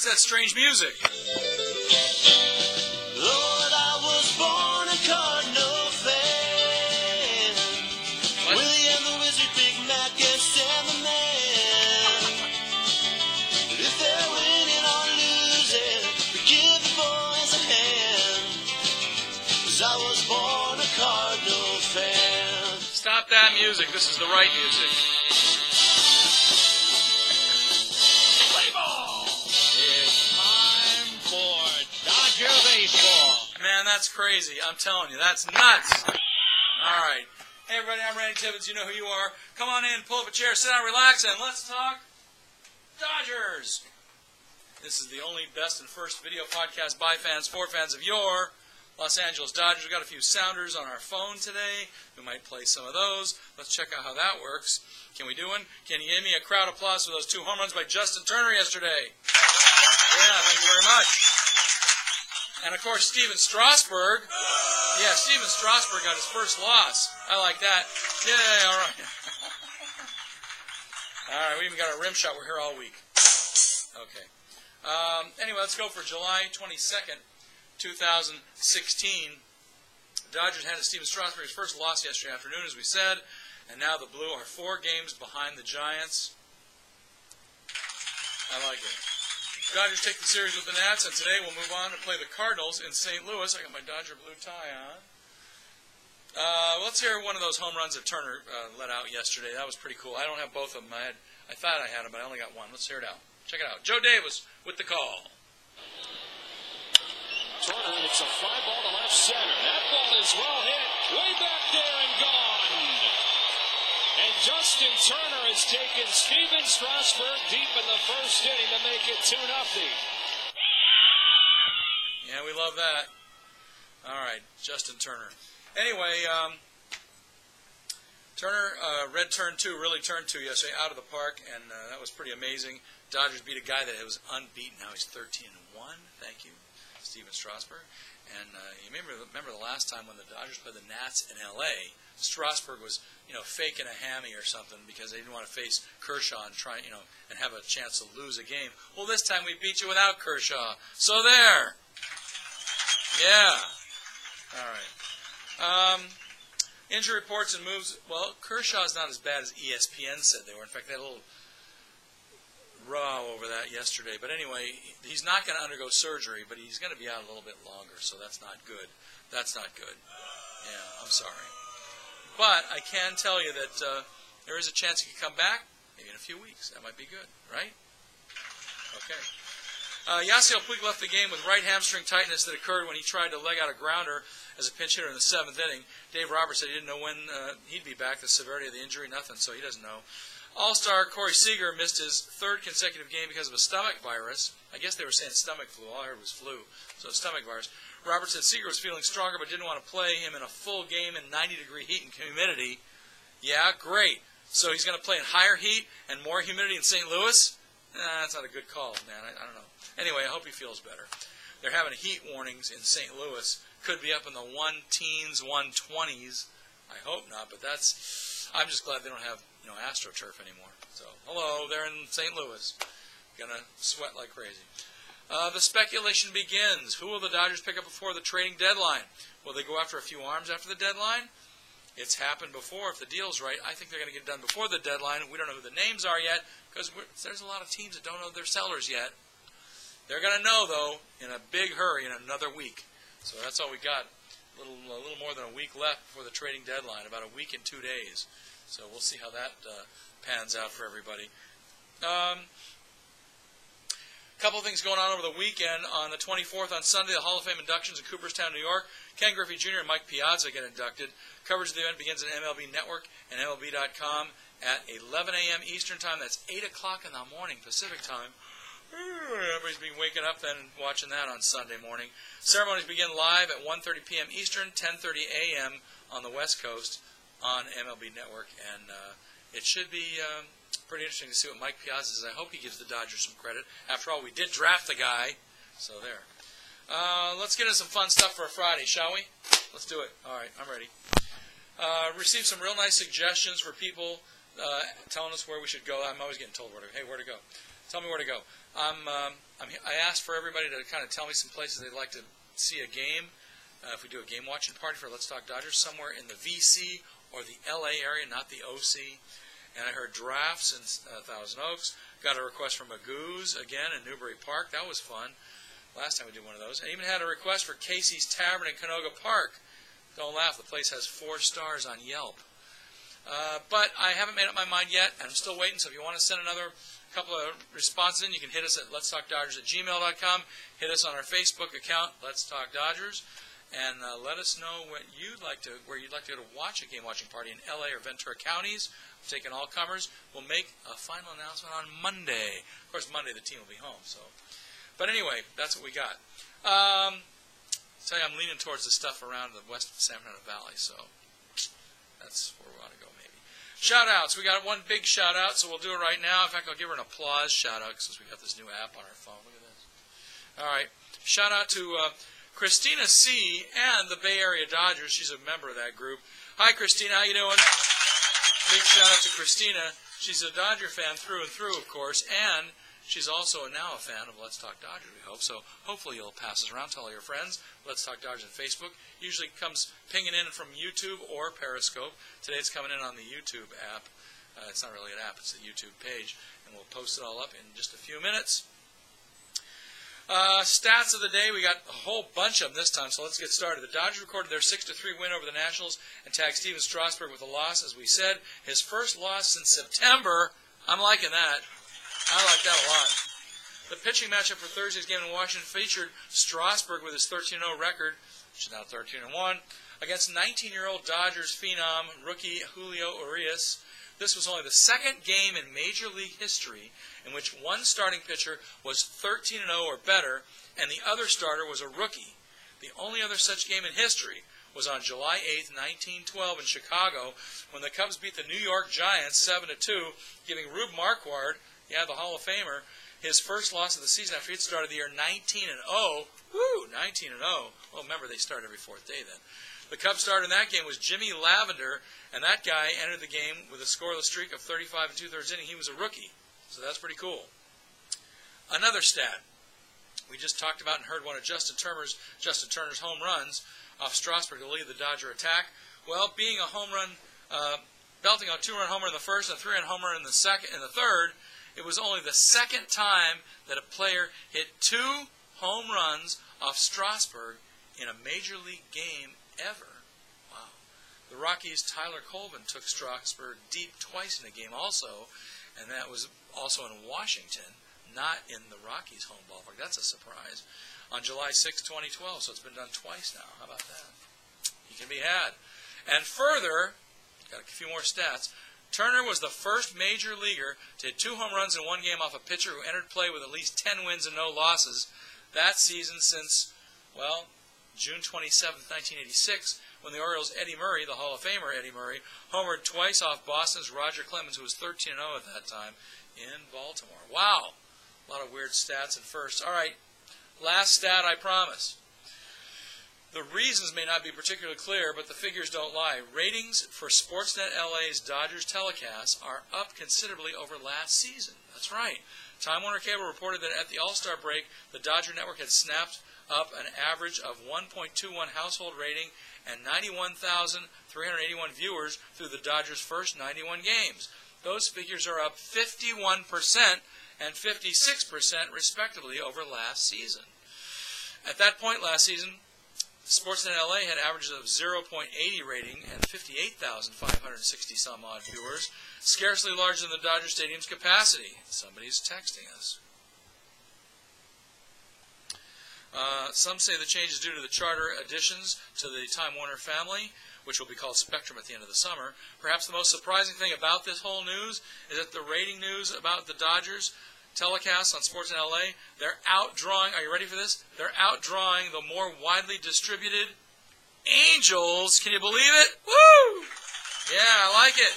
that strange music? Lord, I was born a Cardinal fan. What? William the Wizard, Big Mac, and Sam the Man. But if they're winning or losing, we give the boys a hand. 'Cause I was born a Cardinal fan. Stop that music. This is the right music. Play ball! It's time for Dodger baseball. Man, that's crazy. I'm telling you, that's nuts. All right. Hey, everybody, I'm Randy Tibbins. You know who you are. Come on in, pull up a chair, sit down, relax, and let's talk Dodgers. This is the only best and first video podcast by fans, for fans of your Los Angeles Dodgers. We've got a few sounders on our phone today. We might play some of those. Let's check out how that works. Can we do one? Can you give me a crowd applause for those 2 home runs by Justin Turner yesterday? Yeah, thank you very much. And, of course, Steven Strasburg. Yeah, Steven Strasburg got his first loss. I like that. Yeah, all right. All right, we even got a rim shot. We're here all week. Okay. Anyway, let's go for July 22nd, 2016. The Dodgers handed Steven Strasburg his first loss yesterday afternoon, as we said, and now the Blue are 4 games behind the Giants. I like it. Dodgers take the series with the Nats, and today we'll move on to play the Cardinals in St. Louis. I got my Dodger blue tie on. Let's hear one of those home runs that Turner let out yesterday. That was pretty cool. I don't have both of them. I thought I had them, but I only got one. Let's hear it out. Check it out. Joe Davis with the call. Turner, it's a fly ball to left center. That ball is well hit. Way back there and gone. And Justin Turner has taken Steven Strasburg deep in the first inning to make it 2-0. Yeah, we love that. All right, Justin Turner. Anyway, Turner, red turn 2, really turned 2 yesterday out of the park, and that was pretty amazing. Dodgers beat a guy that was unbeaten. Now he's 13-1. Thank you, Steven Strasburg. And you remember the last time when the Dodgers played the Nats in L.A., Strasburg was, faking a hammy or something because they didn't want to face Kershaw and try, and have a chance to lose a game. Well, this time we beat you without Kershaw. So there. Yeah. All right. Injury reports and moves. Well, Kershaw's not as bad as ESPN said they were. In fact, they had a little row over that yesterday. But anyway, he's not going to undergo surgery, but he's going to be out a little bit longer, so that's not good. That's not good. Yeah, I'm sorry. But I can tell you that there is a chance he could come back maybe in a few weeks. That might be good, right? Okay. Yasiel Puig left the game with right hamstring tightness that occurred when he tried to leg out a grounder as a pinch hitter in the 7th inning. Dave Roberts said he didn't know when he'd be back, the severity of the injury, nothing, so he doesn't know. All-star Corey Seager missed his 3rd consecutive game because of a stomach virus. I guess they were saying stomach flu. All I heard was flu, so stomach virus. Roberts said Seager was feeling stronger but didn't want to play him in a full game in 90-degree heat and humidity. Yeah, great. So he's going to play in higher heat and more humidity in St. Louis? That's not a good call, man. I don't know. Anyway, I hope he feels better. They're having heat warnings in St. Louis. Could be up in the 110s, 120s. I hope not, but I'm just glad they don't have, AstroTurf anymore. So, hello, they're in St. Louis. Gonna sweat like crazy. The speculation begins. Who will the Dodgers pick up before the trading deadline? Will they go after a few arms after the deadline? It's happened before. If the deal's right, I think they're going to get it done before the deadline. We don't know who the names are yet because there's a lot of teams that don't know their sellers yet. They're going to know, though, in a big hurry in another week. So that's all we got. A little more than a week left before the trading deadline, about a week and 2 days. So we'll see how that pans out for everybody. Couple of things going on over the weekend. On the 24th, on Sunday, the Hall of Fame inductions in Cooperstown, New York. Ken Griffey Jr. and Mike Piazza get inducted. Coverage of the event begins at MLB Network and MLB.com at 11 a.m. Eastern Time. That's 8 o'clock in the morning Pacific Time. Everybody's been waking up then and watching that on Sunday morning. Ceremonies begin live at 1:30 p.m. Eastern, 10:30 a.m. on the West Coast on MLB Network. And it should be pretty interesting to see what Mike Piazza says. I hope he gives the Dodgers some credit. After all, we did draft the guy. So there. Let's get into some fun stuff for a Friday, shall we? Let's do it. All right, I'm ready. Received some real nice suggestions for people telling us where we should go. I'm always getting told where to go. Tell me where to go. I asked for everybody to kind of tell me some places they'd like to see a game. If we do a game watching party for Let's Talk Dodgers, somewhere in the VC or the LA area, not the OC. And I heard drafts in Thousand Oaks. Got a request from Magoo's again in Newbury Park. That was fun. Last time we did one of those. I even had a request for Casey's Tavern in Canoga Park. Don't laugh, the place has 4 stars on Yelp. But I haven't made up my mind yet, and I'm still waiting. So if you want to send another couple of responses in, you can hit us at letstalkdodgers@gmail.com. Hit us on our Facebook account, Let's Talk Dodgers, and let us know where you'd like to go to watch a game watching party in LA or Ventura counties. We're taking all comers. We'll make a final announcement on Monday. Of course, Monday the team will be home. So, but anyway, that's what we got. Tell you, I'm leaning towards the stuff around the west of San Fernando Valley, so that's where we want to go, maybe. Shout-outs. We got one big shout-out, so we'll do it right now. In fact, I'll give her an applause shout-out since we got this new app on our phone. Look at this. All right. Shout-out to Christina C. and the Bay Area Dodgers. She's a member of that group. Hi, Christina. How you doing? Big shout-out to Christina. She's a Dodger fan through and through, of course, and she's also now a fan of Let's Talk Dodgers, we hope. So hopefully you'll pass us around, tell all your friends. Let's Talk Dodgers on Facebook. Usually comes pinging in from YouTube or Periscope. Today it's coming in on the YouTube app. It's not really an app, it's a YouTube page. And we'll post it all up in just a few minutes. Stats of the day, we got a whole bunch of them this time, so let's get started. The Dodgers recorded their 6-3 win over the Nationals and tagged Steven Strasburg with a loss, as we said. His first loss since September. I'm liking that. I like that a lot. The pitching matchup for Thursday's game in Washington featured Strasburg with his 13-0 record, which is now 13-1, against 19-year-old Dodgers phenom rookie Julio Urias. This was only the second game in Major League history in which one starting pitcher was 13-0 or better, and the other starter was a rookie. The only other such game in history was on July 8, 1912 in Chicago, when the Cubs beat the New York Giants 7-2, giving Rube Marquard, the Hall of Famer, his first loss of the season after he'd started the year 19-0. Woo, 19-0. Well, remember, they start every 4th day then. The Cubs starter in that game was Jimmy Lavender, and that guy entered the game with a scoreless streak of 35 2/3 innings. He was a rookie, so that's pretty cool. Another stat we just talked about and heard one of Justin Turner's home runs off Strasburg to lead the Dodger attack. Well, being a home run, belting a 2-run homer in the first and a 3-run homer in the second and the third, it was only the second time that a player hit 2 home runs off Strasburg in a Major League game ever. Wow. The Rockies' Tyler Colvin took Strasburg deep twice in the game also, and that was also in Washington, not in the Rockies' home ballpark. That's a surprise. On July 6, 2012, so it's been done twice now. How about that? He can be had. And further, got a few more stats, Turner was the first major leaguer to hit 2 home runs in one game off a pitcher who entered play with at least 10 wins and no losses that season since, well, June 27, 1986, when the Orioles' Eddie Murray, the Hall of Famer Eddie Murray, homered twice off Boston's Roger Clemens, who was 13-0 at that time, in Baltimore. Wow! A lot of weird stats at first. All right, last stat, I promise. The reasons may not be particularly clear, but the figures don't lie. Ratings for Sportsnet LA's Dodgers telecasts are up considerably over last season. That's right. Time Warner Cable reported that at the All-Star break, the Dodger Network had snapped up an average of 1.21 household rating and 91,381 viewers through the Dodgers' first 91 games. Those figures are up 51% and 56% respectively over last season. At that point last season, Sportsnet LA had averages of 0.80 rating and 58,560 some odd viewers, scarcely larger than the Dodger Stadium's capacity. Somebody's texting us. Some say the change is due to the charter additions to the Time Warner family, which will be called Spectrum at the end of the summer. Perhaps the most surprising thing about this whole news is that the rating news about the Dodgers telecasts on Sportsnet LA, they're outdrawing, are you ready for this? They're outdrawing the more widely distributed Angels. Can you believe it? Woo! Yeah, I like it.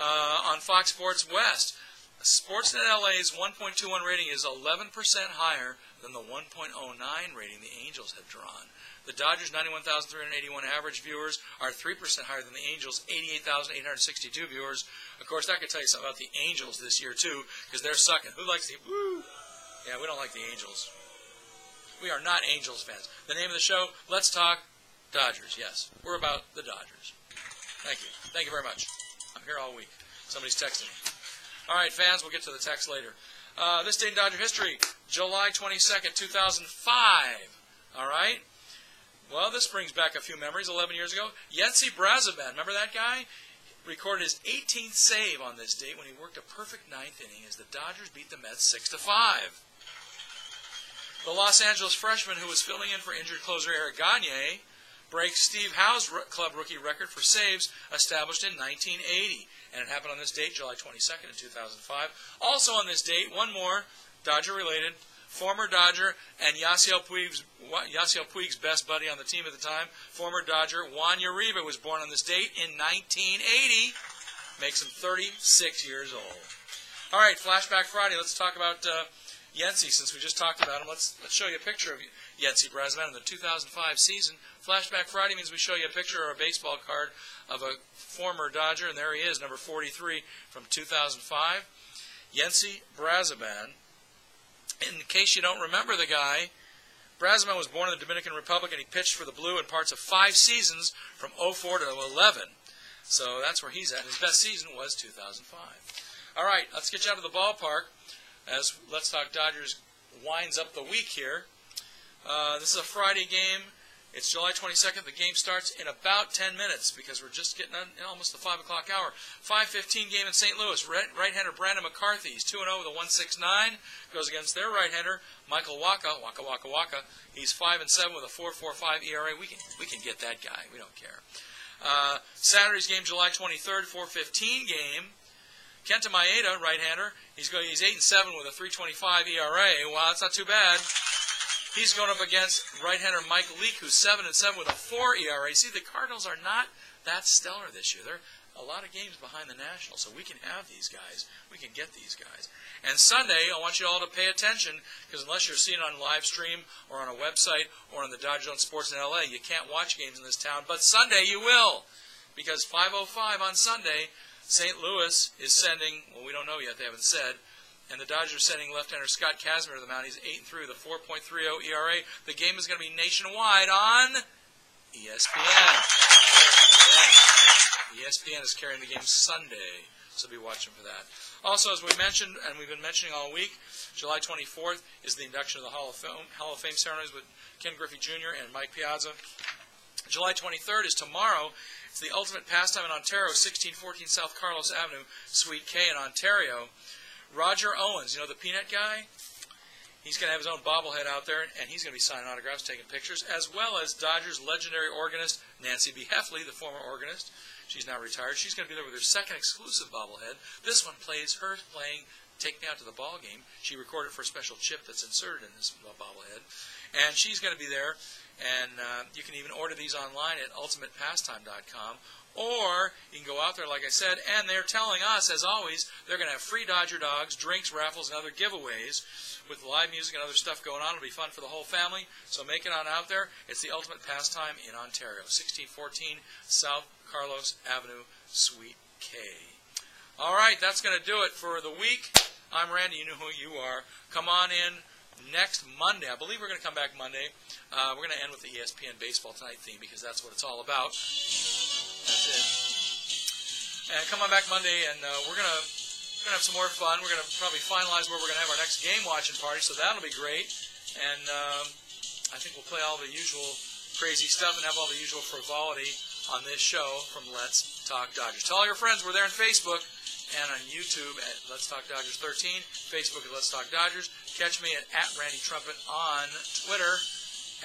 On Fox Sports West, Sportsnet LA's 1.21 rating is 11% higher than the 1.09 rating the Angels had drawn. The Dodgers' 91,381 average viewers are 3% higher than the Angels' 88,862 viewers. Of course, that could tell you something about the Angels this year, too, because they're sucking. Who likes the... Woo! Yeah, we don't like the Angels. We are not Angels fans. The name of the show, Let's Talk Dodgers. Yes, we're about the Dodgers. Thank you. Thank you very much. I'm here all week. Somebody's texting me. All right, fans, we'll get to the text later. This day in Dodger history, July 22nd, 2005. All right? Well, this brings back a few memories. 11 years ago, Yency Brazaban, remember that guy? Recorded his 18th save on this date when he worked a perfect ninth inning as the Dodgers beat the Mets 6-5. The Los Angeles freshman who was filling in for injured closer Eric Gagne breaks Steve Howe's club rookie record for saves established in 1980. And it happened on this date, July 22nd, in 2005. Also on this date, one more, Dodger-related, former Dodger and Yasiel Puig's best buddy on the team at the time, former Dodger Juan Uribe was born on this date in 1980. Makes him 36 years old. All right, Flashback Friday. Let's talk about Yency, since we just talked about him. Let's show you a picture of Yency Brazaban in the 2005 season. Flashback Friday means we show you a picture or a baseball card of a former Dodger, and there he is, number 43 from 2005. Yency Brazaban. In case you don't remember the guy, Brazaban was born in the Dominican Republic, and he pitched for the Blue in parts of 5 seasons from 04 to 11. So that's where he's at. His best season was 2005. All right, let's get you out of the ballpark as Let's Talk Dodgers winds up the week here. This is a Friday game. It's July 22nd. The game starts in about 10 minutes because we're just getting on almost the 5 o'clock hour. 5:15 game in St. Louis. Right-hander Brandon McCarthy. He's 2-0 with a 1.69. Goes against their right-hander, Michael Wacha. Waka. He's 5-7 with a 4.45 ERA. We can get that guy. We don't care. Saturday's game, July 23rd, 4:15 game. Kenta Maeda, right-hander. He's 8-7 with a 3.25 ERA. Wow, that's not too bad. He's going up against right-hander Mike Leake, who's 7-7 with a 4 ERA. See, the Cardinals are not that stellar this year. They're a lot of games behind the Nationals, so we can have these guys. We can get these guys. And Sunday, I want you all to pay attention, because unless you're seeing it on live stream or on a website or on the Dodger Zone Sports in L.A., you can't watch games in this town. But Sunday you will, because 5:05 on Sunday, St. Louis is sending, well, we don't know yet, they haven't said, and the Dodgers are sending left-hander Scott Kazmir to the mound. He's 8-3 with a 4.30 ERA. The game is going to be nationwide on ESPN. Yeah. ESPN is carrying the game Sunday, so be watching for that. Also, as we mentioned, and we've been mentioning all week, July 24th is the induction of the Hall of Fame ceremonies with Ken Griffey Jr. and Mike Piazza. July 23rd is tomorrow. It's the Ultimate Pastime in Ontario, 1614 South Carlos Avenue, Suite K in Ontario. Roger Owens, you know the peanut guy? He's going to have his own bobblehead out there, and he's going to be signing autographs, taking pictures, as well as Dodgers legendary organist Nancy B. Heffley, the former organist. She's now retired. She's going to be there with her second exclusive bobblehead. This one plays her playing Take Me Out to the Ball Game. She recorded for a special chip that's inserted in this bobblehead. And she's going to be there, and you can even order these online at ultimatepastime.com. Or you can go out there, like I said, and they're telling us, as always, they're going to have free Dodger dogs, drinks, raffles, and other giveaways with live music and other stuff going on. It'll be fun for the whole family, so make it on out there. It's the Ultimate Pastime in Ontario, 1614 South Carlos Avenue, Suite K. All right, that's going to do it for the week. I'm Randy. You know who you are. Come on in next Monday. I believe we're going to come back Monday. We're going to end with the ESPN Baseball Tonight theme because that's what it's all about. That's it. And come on back Monday, and we're gonna have some more fun. We're gonna probably finalize where we're gonna have our next game watching party, so that'll be great. And I think we'll play all the usual crazy stuff and have all the usual frivolity on this show from Let's Talk Dodgers. Tell all your friends we're there on Facebook and on YouTube at Let's Talk Dodgers 13, Facebook at Let's Talk Dodgers. Catch me at Randy Trumpet on Twitter,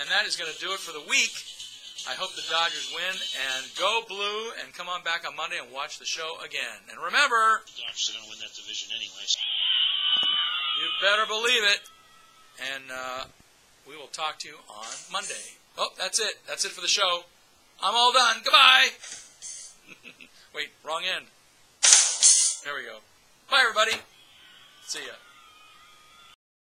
and that is going to do it for the week. I hope the Dodgers win, and go blue, and come on back on Monday and watch the show again. And remember, The Dodgers are going to win that division anyways. you better believe it. And we will talk to you on Monday. Oh, that's it. That's it for the show. I'm all done. Goodbye. Wait, wrong end. There we go. Bye, everybody. See ya.